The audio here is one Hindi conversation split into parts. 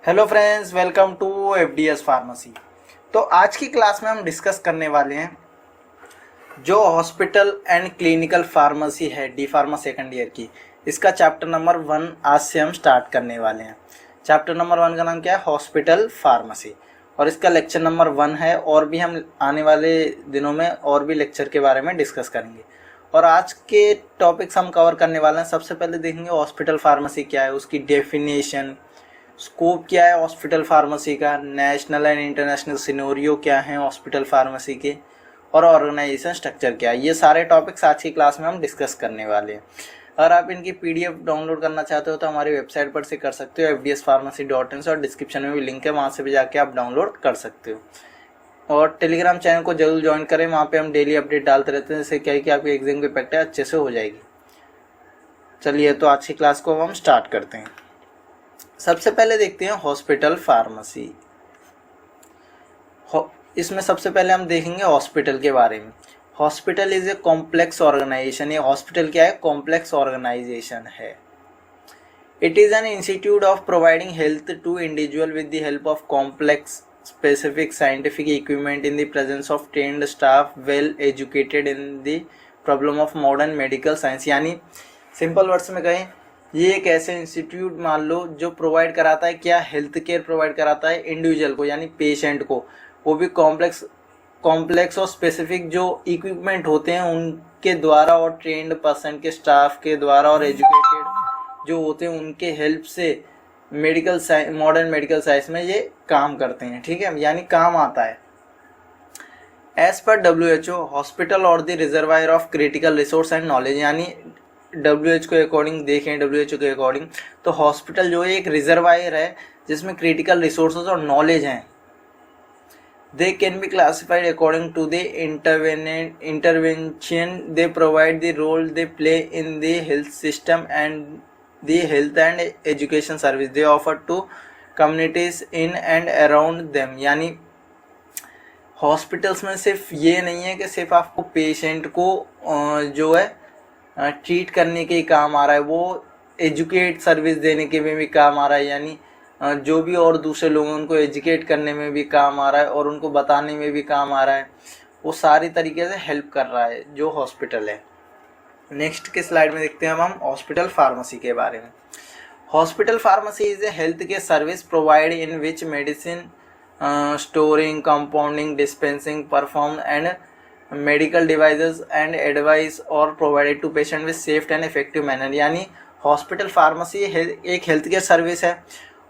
Hello friends, welcome to FDS pharmacy. तो आज की क्लास में हम डिस्कस करने वाले हैं जो हॉस्पिटल एंड क्लिनिकल फार्मेसी है डी फार्मा सेकेंड ईयर की, इसका चैप्टर नंबर 1 आज से हम स्टार्ट करने वाले हैं। चैप्टर नंबर 1 का नाम क्या है? हॉस्पिटल फार्मेसी, और इसका लेक्चर नंबर 1 है। और भी हम आने वाले दिनों में और भी लेक्चर के बारे में डिस्कस करेंगे। और आज के टॉपिक्स हम कवर करने वाले हैं। सबसे पहले देखेंगे हॉस्पिटल फार्मेसी क्या है, उसकी डेफिनेशन, स्कोप क्या है हॉस्पिटल फार्मेसी का, नेशनल एंड इंटरनेशनल सिनेरियो क्या है हॉस्पिटल फार्मेसी के, और ऑर्गेनाइजेशन स्ट्रक्चर क्या है। ये सारे टॉपिक्स आज की क्लास में हम डिस्कस करने वाले हैं। अगर आप इनकी पीडीएफ डाउनलोड करना चाहते हो तो हमारी वेबसाइट पर से कर सकते हो, fdspharmacy.in से, और डिस्क्रिप्शन में भी लिंक है, वहाँ से भी जाके आप डाउनलोड कर सकते हो। और टेलीग्राम चैनल को जरूर ज्वाइन करें, वहाँ पे हम डेली अपडेट डालते रहते हैं, जिससे क्या है कि आपकी एग्जाम की प्रैक्टिस अच्छे से हो जाएगी। चलिए, तो आज की क्लास को हम स्टार्ट करते हैं। सबसे पहले देखते हैं हॉस्पिटल फार्मेसी। इसमें सबसे पहले हम देखेंगे हॉस्पिटल के बारे में। Hospital is a complex organisation. ये हॉस्पिटल क्या है? कॉम्प्लेक्स ऑर्गेनाइजेशन है। It is an institute of providing health to individual with the help of complex specific scientific equipment in the presence of trained staff well educated in the problem of modern medical science. यानी सिंपल वर्ड्स में कहें, ये एक ऐसे इंस्टीट्यूट मान लो जो प्रोवाइड कराता है क्या? हेल्थ केयर प्रोवाइड कराता है इंडिविजुअल को, यानी पेशेंट को, वो भी कॉम्प्लेक्स और स्पेसिफिक जो इक्विपमेंट होते हैं उनके द्वारा, और ट्रेंड पर्सन के स्टाफ के द्वारा, और एजुकेटेड जो होते हैं उनके हेल्प से medical science, modern medical science में ये काम करते हैं। ठीक है, यानी काम आता है। एज पर WHO, हॉस्पिटल और the reservoir of critical resource and knowledge. यानी WHO के अकॉर्डिंग देखें, WHO के अकॉर्डिंग तो हॉस्पिटल जो है एक रिजर्वायर है जिसमें क्रिटिकल रिसोर्सेज और नॉलेज हैं। They can be classified according to the intervention they provide the role they play in the health system and the health and education service they offer to communities in and around them. यानी हॉस्पिटल्स में सिर्फ ये नहीं है कि सिर्फ आपको पेशेंट को जो है ट्रीट करने के ही काम आ रहा है, वो एजुकेट सर्विस देने के में भी काम आ रहा है। यानी जो भी और दूसरे लोगों उनको एजुकेट करने में भी काम आ रहा है, और उनको बताने में भी काम आ रहा है। वो सारी तरीके से हेल्प कर रहा है जो हॉस्पिटल है। नेक्स्ट के स्लाइड में देखते हैं हम हॉस्पिटल फार्मेसी के बारे में। Hospital pharmacy is a health care service provide in which medicine storing, compounding, dispensing, perform and medical devices and advice are provided to patient with safe and effective manner. यानी हॉस्पिटल फार्मेसी एक हेल्थ केयर सर्विस है,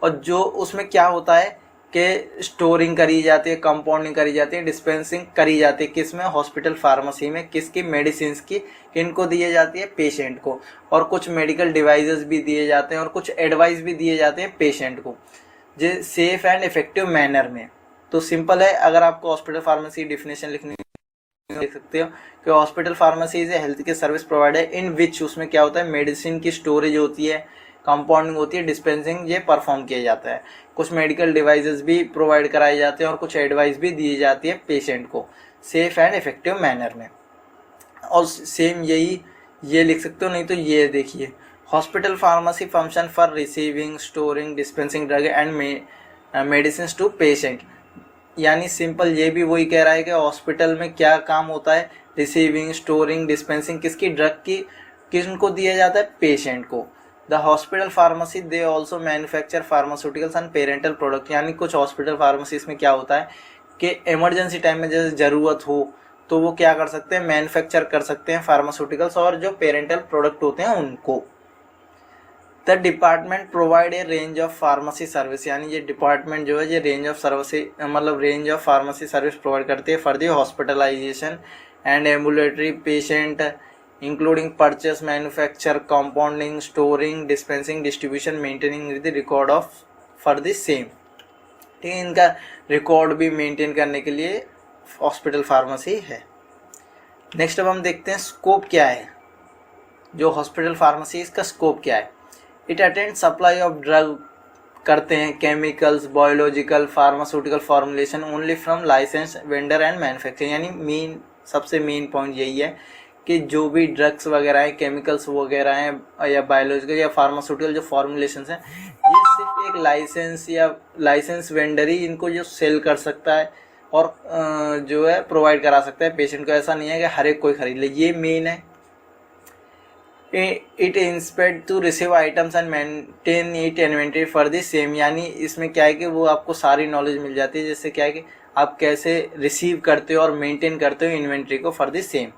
और जो उसमें क्या होता है कि स्टोरिंग करी जाती है, कंपाउंडिंग करी जाती है, डिस्पेंसिंग करी जाती है। किस में? हॉस्पिटल फार्मेसी में। किसकी? मेडिसिन की। किनको दिए जाती है? पेशेंट को। और कुछ मेडिकल डिवाइसेस भी दिए जाते हैं, और कुछ एडवाइस भी दिए जाते हैं पेशेंट को, जो सेफ एंड इफेक्टिव मैनर में। तो सिंपल है, अगर आपको हॉस्पिटल फार्मेसी डिफिनेशन लिखनी देख सकते हो कि hospital pharmacy is a health care service provider in which, उसमें क्या होता है? मेडिसिन की स्टोरेज होती है, कंपाउंडिंग होती है, डिस्पेंसिंग ये परफॉर्म किया जाता है। कुछ मेडिकल डिवाइसेस भी प्रोवाइड कराए जाते हैं, और कुछ एडवाइस भी दी जाती है पेशेंट को सेफ एंड इफेक्टिव मैनर में। और सेम यही ये लिख सकते हो, नहीं तो ये देखिए, hospital pharmacy function for receiving, storing, dispensing drug and medicine to patient. यानी सिंपल ये भी वही कह रहा है कि हॉस्पिटल में क्या काम होता है? रिसीविंग, स्टोरिंग, डिस्पेंसिंग किसकी? ड्रग की। किनको दिया जाता है? पेशेंट को। The hospital pharmacy they also manufacture pharmaceuticals and parental product. यानी कुछ हॉस्पिटल फार्मेसीज में क्या होता है कि इमरजेंसी टाइम में जैसे ज़रूरत हो तो वो क्या कर सकते हैं? मैन्युफैक्चर कर सकते हैं फार्मास्यूटिकल्स और जो पेरेंटल प्रोडक्ट होते हैं उनको। The department provide a range of pharmacy service. यानी ये डिपार्टमेंट जो है ये range of pharmacy service provide करती है for the hospitalisation and ambulatory patient, including purchase, manufacture, compounding, storing, dispensing, distribution, maintaining the record of for the same. ठीक है, इनका रिकॉर्ड भी मेंटेन करने के लिए हॉस्पिटल फार्मेसी है। नेक्स्ट अब हम देखते हैं स्कोप क्या है जो हॉस्पिटल फार्मेसी, इसका स्कोप क्या है। It attend supply of drug करते हैं, chemicals, biological, pharmaceutical formulation only from license vendor and manufacture. यानी सबसे मेन पॉइंट यही है कि जो भी ड्रग्स वगैरह हैं, केमिकल्स वगैरह हैं या बायोलॉजिकल या फार्मास्यूटिकल जो फॉर्मुलेशंस हैं, ये सिर्फ एक लाइसेंस या लाइसेंस वेंडर ही इनको जो सेल कर सकता है और जो है प्रोवाइड करा सकता है पेशेंट को। ऐसा नहीं है कि हर एक कोई खरीद ले। ये मेन है। It inspect to receive items and maintain it inventory for the same, यानी इसमें क्या है कि वो आपको सारी नॉलेज मिल जाती है, जिससे क्या है कि आप कैसे रिसीव करते हो और मेंटेन करते हो इन्वेंट्री को for the same.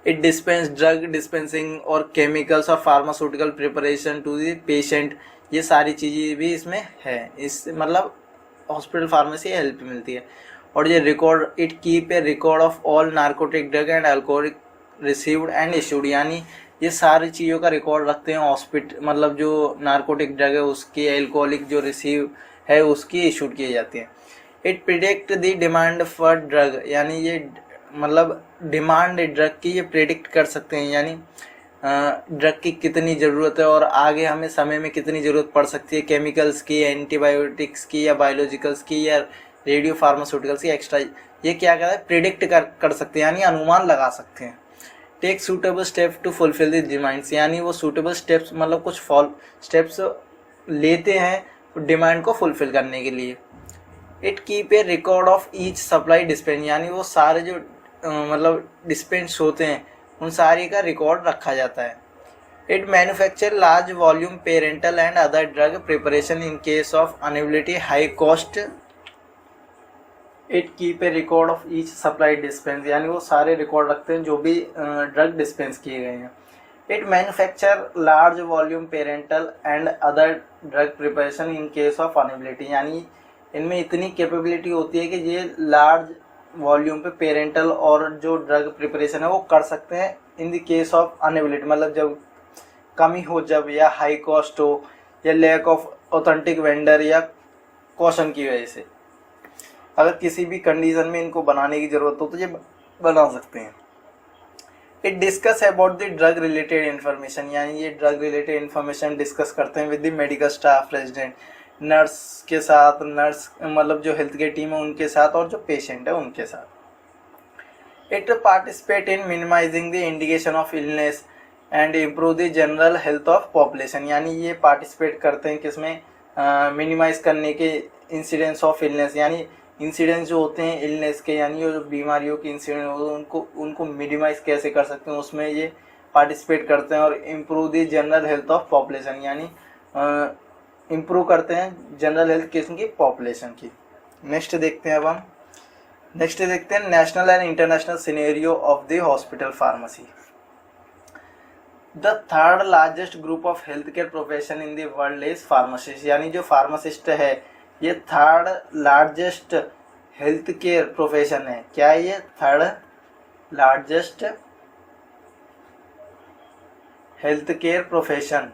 It dispense drug dispensing और केमिकल्स और pharmaceutical preparation to the patient, ये सारी चीज़ें भी इसमें है। इस मतलब हॉस्पिटल फार्मेसी हेल्प मिलती है। और ये record, it keep a record of all narcotic drug and alcoholic received and issued, यानी ये सारी चीज़ों का रिकॉर्ड रखते हैं हॉस्पिटल, मतलब जो नार्कोटिक ड्रग है उसकी, एल्कोहलिक जो रिसीव है उसकी इशूड की जाती है। It predict the demand for drug, यानी ये मतलब डिमांड ड्रग की ये प्रिडिक्ट कर सकते हैं, यानी ड्रग की कितनी ज़रूरत है और आगे हमें समय में कितनी ज़रूरत पड़ सकती है, केमिकल्स की, एंटीबायोटिक्स की या बायोलॉजिकल्स की या रेडियो फार्मास्यूटिकल्स की एक्स्ट्रा, ये क्या कहता है प्रिडिक्ट कर सकते हैं, यानी अनुमान लगा सकते हैं। Take suitable step to fulfil the demands, यानी वो सूटेबल स्टेप्स मतलब कुछ स्टेप्स लेते हैं डिमांड को फुलफिल करने के लिए। It keep a record of each supply dispense, यानी वो सारे जो मतलब डिस्पेंस होते हैं उन सारी का रिकॉर्ड रखा जाता है। It manufacture large volume parenteral and other drug preparation in case of inability high cost. It keep a record of each supply dispense, यानी वो सारे रिकॉर्ड रखते हैं जो भी ड्रग डिस्पेंस किए गए हैं। It manufacture large volume parenteral and other drug preparation in case of inability, यानी इनमें इतनी कैपेबिलिटी होती है कि ये लार्ज वॉल्यूम पे पेरेंटल और जो ड्रग प्रिपरेशन है वो कर सकते हैं इन द केस ऑफ अनएबिलिटी, मतलब जब कमी हो, जब या हाई कॉस्ट हो या लैक ऑफ ऑथेंटिक वेंडर या कॉशन की वजह से, अगर किसी भी कंडीशन में इनको बनाने की ज़रूरत हो तो ये बना सकते हैं। It discuss about the drug related information, यानी ये ड्रग रिलेटेड इन्फॉर्मेशन डिस्कस करते हैं with the medical staff, resident, nurse के साथ, नर्स मतलब जो हेल्थ केयर टीम है उनके साथ और जो पेशेंट है उनके साथ। It participate in minimising the indication of illness and improve the general health of population, यानी ये पार्टिसिपेट करते हैं किसमें, मिनिमाइज करने के इंसिडेंस ऑफ इलनेस, यानी इंसिडेंस जो होते हैं इलनेस के, यानी जो बीमारियों के इंसिडेंट होते हैं उनको मिनिमाइज कैसे कर सकते हैं उसमें ये पार्टिसिपेट करते हैं। और improve the general health of population, यानी इम्प्रूव करते हैं जनरल हेल्थ किसकी, पॉपुलेशन की। नेक्स्ट देखते हैं, अब हम नेक्स्ट देखते हैं national and international scenario of the hospital pharmacy. The third largest group of health care profession in the world is pharmacist, यानी जो फार्मासिस्ट है ये third largest health care profession है। क्या है ये third largest health care profession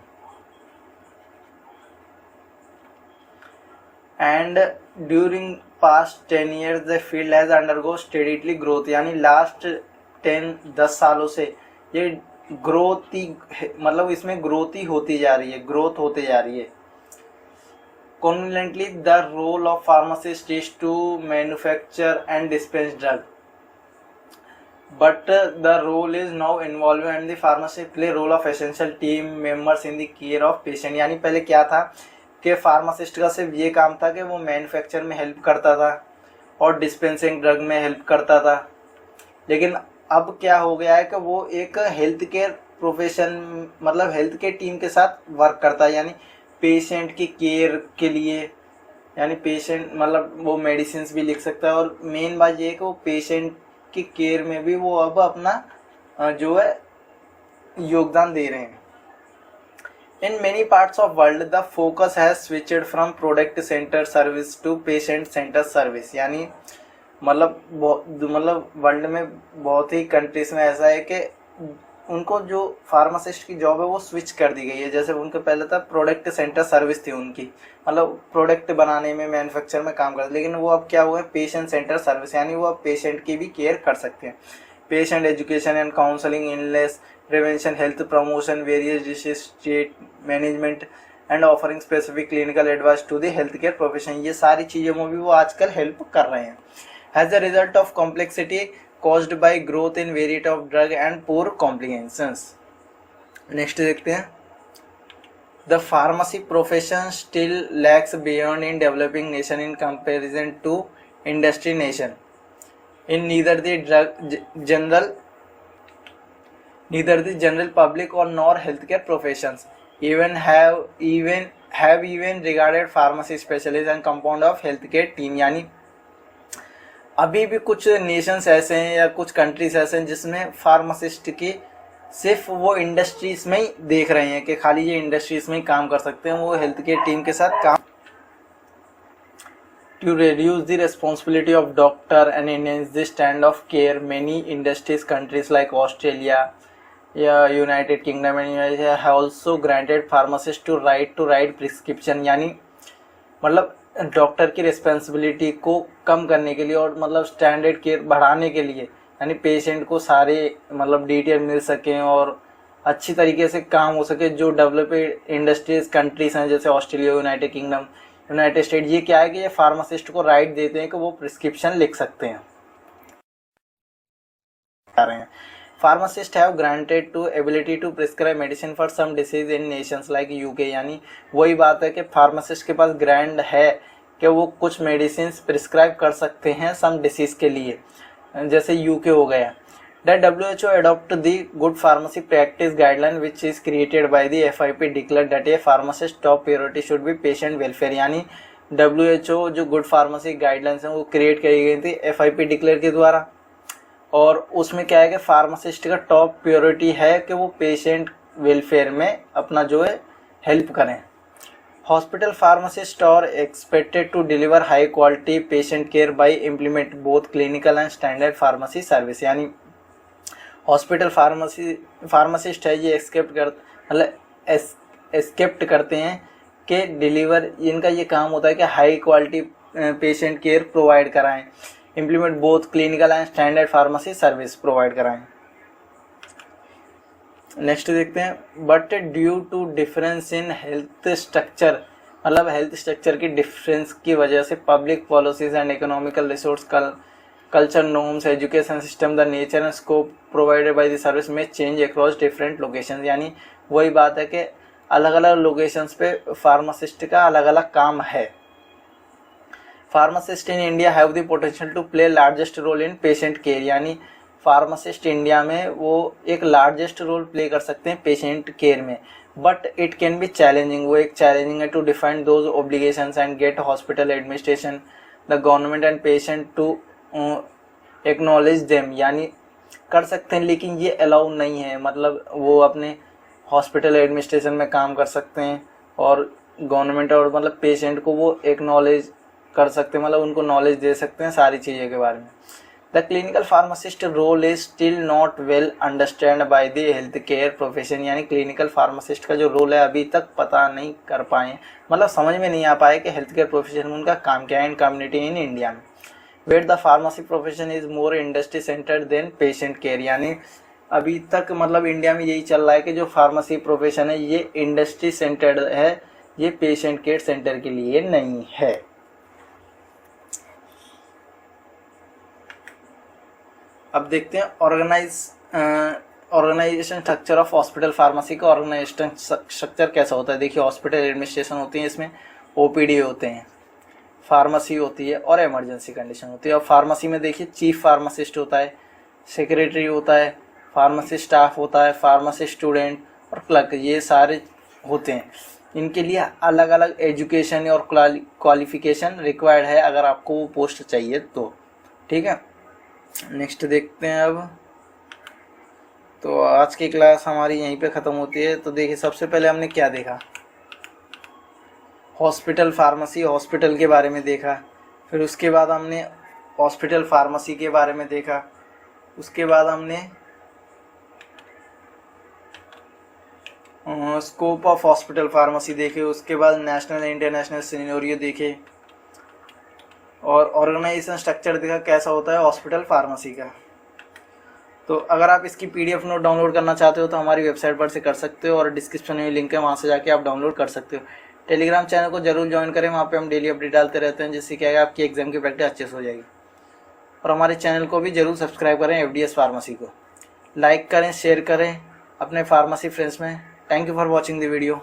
and during past 10 years the field has undergo steadily growth, यानी लास्ट 10 सालों से ये ग्रोथ ही मतलब इसमें ग्रोथ ही होती जा रही है, ग्रोथ होते जा रही है। Conveniently, the role of pharmacist is to manufacture and dispense drug, but the role is now evolving and the pharmacist play role of essential team members in the care of patient, यानी पहले क्या था कि फार्मासिस्ट का सिर्फ ये काम था कि वो मैन्युफैक्चर में हेल्प करता था और डिस्पेंसिंग ड्रग में हेल्प करता था, लेकिन अब क्या हो गया है कि वो एक हेल्थ केयर प्रोफेशन मतलब हेल्थ केयर टीम के साथ वर्क करता है, यानी पेशेंट की केयर के लिए, यानी पेशेंट मतलब वो मेडिसिन भी लिख सकता है और मेन बात ये है कि वो पेशेंट की केयर में भी वो अब अपना जो है योगदान दे रहे हैं। In many parts of world the focus has switched from product centre service to patient centre service, यानी मतलब वर्ल्ड में बहुत ही कंट्रीज में ऐसा है कि उनको जो फार्मासिस्ट की जॉब है वो स्विच कर दी गई है। जैसे उनके पहले था प्रोडक्ट सेंटर सर्विस थी उनकी, मतलब प्रोडक्ट बनाने में मैन्युफैक्चर में काम करते, लेकिन वो अब क्या हुआ है पेशेंट सेंटर सर्विस, यानी वो अब पेशेंट की भी केयर कर सकते हैं। Patient education and counselling, illness prevention, health promotion, various disease state management and offering specific clinical advice to the health care profession, ये सारी चीज़ों में भी वो आजकल हेल्प कर रहे हैं। As a result of complexity, caused by growth in variety of drug and poor complications. Next देखते हैं, the pharmacy profession still lags beyond in developing nation in comparison to industry nation. In neither the general public or nor healthcare professions have even regarded pharmacy specialists and compound of healthcare team. यानी अभी भी कुछ नेशंस ऐसे हैं या कुछ कंट्रीज ऐसे हैं जिसमें फार्मासिस्ट की सिर्फ वो इंडस्ट्रीज में ही देख रहे हैं कि खाली ये इंडस्ट्रीज में ही काम कर सकते हैं, वो हेल्थ केयर टीम के साथ काम to reduce the responsibility of doctor and enhance the standard of care. Many industries countries like Australia, United Kingdom and have also granted pharmacists to write prescription. यानी मतलब डॉक्टर की रिस्पॉन्सिबिलिटी को कम करने के लिए और मतलब स्टैंडर्ड केयर बढ़ाने के लिए, यानी पेशेंट को सारे मतलब डिटेल मिल सकें और अच्छी तरीके से काम हो सके। जो डेवलप्ड इंडस्ट्रीज कंट्रीज हैं जैसे Australia, United kingdom, United state, ये क्या है कि ये फार्मासिस्ट को राइट देते हैं कि वो प्रिस्क्रिप्शन लिख सकते हैं। Pharmacist have granted to ability to prescribe medicine for some disease in nations like UK. यानी वही बात है कि फार्मासिस्ट के पास ग्रांट है कि वो कुछ मेडिसिन प्रिस्क्राइब कर सकते हैं सम डिसीज के लिए, जैसे यूके हो गया। The WHO adopt the good pharmacy practice guideline which is created by the FIP declared that a pharmacist top priority should be patient welfare। यानी WHO जो गुड फार्मेसी गाइडलाइंस हैं वो क्रिएट करी गई थी FIP डिक्लेयर के द्वारा, और उसमें क्या है कि फार्मासिस्ट का टॉप प्रायोरिटी है कि वो पेशेंट वेलफेयर में अपना जो है हेल्प करें। Hospital pharmacist are expected to deliver high quality patient care by implement both clinical and standard pharmacy service. यानी हॉस्पिटल फार्मासिस्ट है ये एक्सेप्ट करते हैं कि डिलीवर, इनका ये काम होता है कि high quality patient care provide कराएं, implement both clinical and standard pharmacy service provide कराएं। नेक्स्ट देखते हैं, but due to difference in health structure, मतलब हेल्थ स्ट्रक्चर की डिफरेंस की वजह से public policies and economical resource culture norms, education system, the nature and scope provided by the service may change across different locations। यानी वही बात है कि अलग अलग लोकेशंस पे फार्मासिस्ट का अलग अलग काम है। Pharmacist in India have the potential to play largest role in patient care. यानी फार्मासिस्ट इंडिया में वो एक लार्जेस्ट रोल प्ले कर सकते हैं पेशेंट केयर में, but it can be challenging, वो एक चैलेंजिंग है to define those obligations and get hospital administration, the government and patient to acknowledge them. यानी कर सकते हैं लेकिन ये अलाउ नहीं है, मतलब वो अपने हॉस्पिटल एडमिनिस्ट्रेशन में काम कर सकते हैं और गवर्नमेंट और मतलब पेशेंट को वो एक्नॉलेज कर सकते हैं, मतलब उनको नॉलेज दे सकते हैं सारी चीज़ों के बारे में। The clinical pharmacist role is still not well understand by the health care profession. यानी क्लिनिकल फार्मासिस्ट का जो रोल है अभी तक पता नहीं कर पाए, मतलब समझ में नहीं आ पाए कि हेल्थ केयर प्रोफेशन में उनका काम क्या है इन कम्युनिटी इन इंडिया में। Where the pharmacy profession is more industry centred than patient care. यानी अभी तक मतलब इंडिया में यही चल रहा है कि जो फार्मेसी प्रोफेशन है ये इंडस्ट्री सेंटर्ड है, ये पेशेंट केयर सेंटर के लिए नहीं है। अब देखते हैं organisation structure of hospital pharmacy का ऑर्गेनाइजेशन स्ट्रक्चर कैसा होता है। देखिए हॉस्पिटल एडमिनिस्ट्रेशन होती है, इसमें OPD होते हैं, फार्मेसी होती है और इमरजेंसी कंडीशन होती है। और फार्मेसी में देखिए चीफ फार्मासिस्ट होता है, सेक्रेटरी होता है, फार्मेसी स्टाफ होता है, फार्मेसी स्टूडेंट और क्लर्क, ये सारे होते हैं। इनके लिए अलग अलग एजुकेशन और क्वालिफिकेशन रिक्वायर्ड है अगर आपको वो पोस्ट चाहिए तो, ठीक है। नेक्स्ट देखते हैं अब। तो आज की क्लास हमारी यहीं पे ख़त्म होती है। तो देखिए सबसे पहले हमने क्या देखा, हॉस्पिटल फार्मेसी, हॉस्पिटल के बारे में देखा, फिर उसके बाद हमने हॉस्पिटल फार्मेसी के बारे में देखा, उसके बाद हमने स्कोप ऑफ हॉस्पिटल फार्मेसी देखे, उसके बाद नेशनल इंटरनेशनल सिनेरियो देखे और ऑर्गेनाइजेशन स्ट्रक्चर देखा कैसा होता है हॉस्पिटल फार्मेसी का। तो अगर आप इसकी PDF नोट डाउनलोड करना चाहते हो तो हमारी वेबसाइट पर से कर सकते हो और डिस्क्रिप्शन में लिंक है, वहाँ से जाके आप डाउनलोड कर सकते हो। टेलीग्राम चैनल को जरूर ज्वाइन करें, वहाँ पे हम डेली अपडेट डालते रहते हैं जिससे क्या है आपकी एग्जाम की प्रैक्टिस अच्छे से हो जाएगी। और हमारे चैनल को भी ज़रूर सब्सक्राइब करें FDS फार्मेसी को। लाइक करें, शेयर करें अपने फार्मेसी फ्रेंड्स में। Thank you for watching the video.